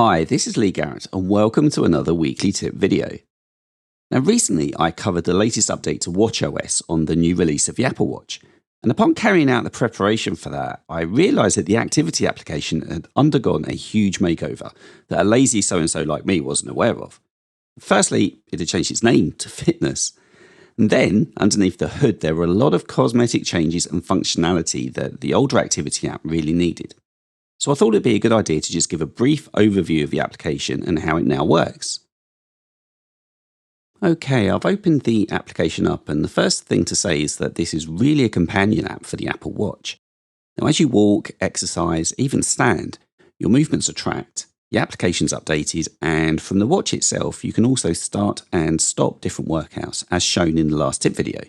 Hi, this is Lee Garrett and welcome to another weekly tip video. Now recently I covered the latest update to watchOS on the new release of the Apple Watch, and upon carrying out the preparation for that I realised that the activity application had undergone a huge makeover that a lazy so-and-so like me wasn't aware of. Firstly, it had changed its name to Fitness. And then, underneath the hood, there were a lot of cosmetic changes and functionality that the older activity app really needed. So I thought it'd be a good idea to just give a brief overview of the application and how it now works. Okay, I've opened the application up, and the first thing to say is that this is really a companion app for the Apple Watch. Now, as you walk, exercise, even stand, your movements are tracked, the application's updated, and from the watch itself, you can also start and stop different workouts, as shown in the last tip video.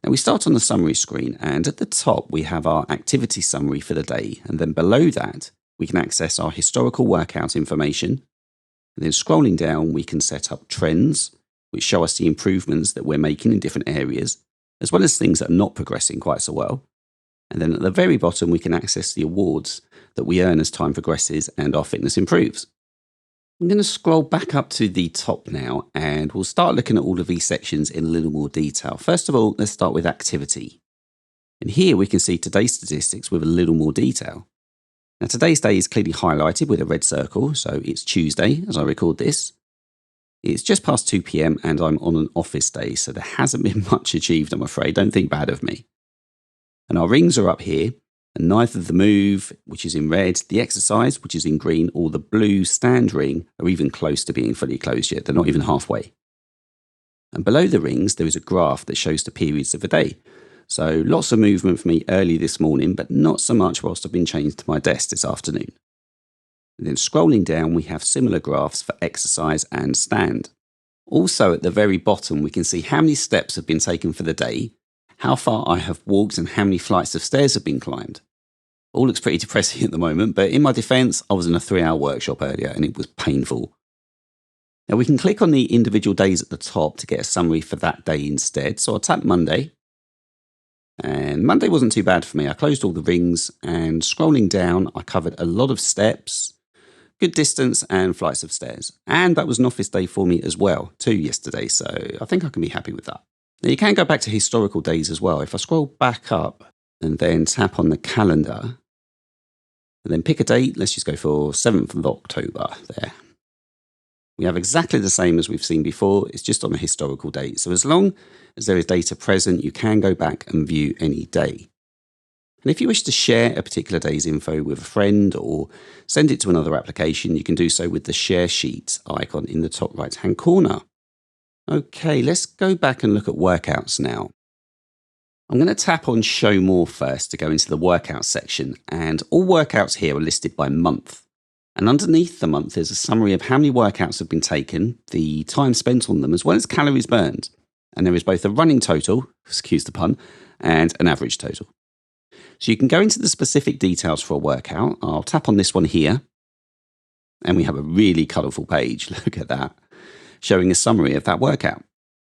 Now we start on the summary screen, and at the top we have our activity summary for the day, and then below that we can access our historical workout information. And then scrolling down we can set up trends, which show us the improvements that we're making in different areas, as well as things that are not progressing quite so well. And then at the very bottom we can access the awards that we earn as time progresses and our fitness improves. I'm going to scroll back up to the top now, and we'll start looking at all of these sections in a little more detail. First of all, let's start with activity. And here we can see today's statistics with a little more detail. Now today's day is clearly highlighted with a red circle, so it's Tuesday as I record this. It's just past 2 PM and I'm on an office day, so there hasn't been much achieved, I'm afraid. Don't think bad of me. And our rings are up here. And neither the move, which is in red, the exercise, which is in green, or the blue stand ring are even close to being fully closed yet. They're not even halfway. And below the rings, there is a graph that shows the periods of the day. So lots of movement for me early this morning, but not so much whilst I've been chained to my desk this afternoon. And then scrolling down, we have similar graphs for exercise and stand. Also at the very bottom, we can see how many steps have been taken for the day, how far I have walked, and how many flights of stairs have been climbed. All looks pretty depressing at the moment, but in my defense, I was in a 3-hour workshop earlier and it was painful. Now we can click on the individual days at the top to get a summary for that day instead. So I'll tap Monday. And Monday wasn't too bad for me. I closed all the rings, and scrolling down, I covered a lot of steps, good distance, and flights of stairs. And that was an office day for me as well, too, yesterday. So I think I can be happy with that. Now you can go back to historical days as well. If I scroll back up and then tap on the calendar and then pick a date, let's just go for 7th of October there. We have exactly the same as we've seen before, it's just on a historical date. So as long as there is data present, you can go back and view any day. And if you wish to share a particular day's info with a friend or send it to another application, you can do so with the share sheet icon in the top right hand corner. Okay, let's go back and look at workouts now. I'm going to tap on Show More first to go into the workouts section, and all workouts here are listed by month. And underneath the month there's a summary of how many workouts have been taken, the time spent on them, as well as calories burned. And there is both a running total, excuse the pun, and an average total. So you can go into the specific details for a workout. I'll tap on this one here, and we have a really colourful page, look at that, showing a summary of that workout.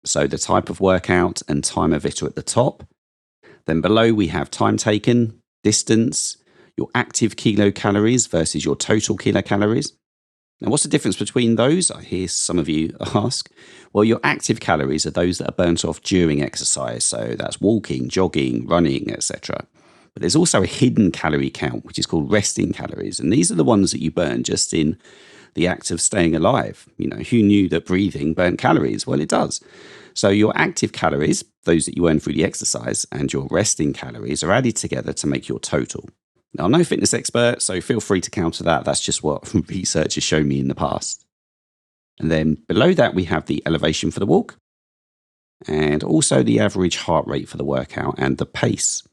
So the type of workout and time of it are at the top. Then below we have time taken, distance, your active kilocalories versus your total kilocalories. Now what's the difference between those? I hear some of you ask. Well, your active calories are those that are burnt off during exercise. So that's walking, jogging, running, etc. But there's also a hidden calorie count, which is called resting calories. And these are the ones that you burn just in the act of staying alive. You know, who knew that breathing burnt calories? Well, it does. So your active calories, those that you earn through the exercise, and your resting calories are added together to make your total. Now, I'm no fitness expert, so feel free to counter that. That's just what research has shown me in the past. And then below that, we have the elevation for the walk, and also the average heart rate for the workout and the pace.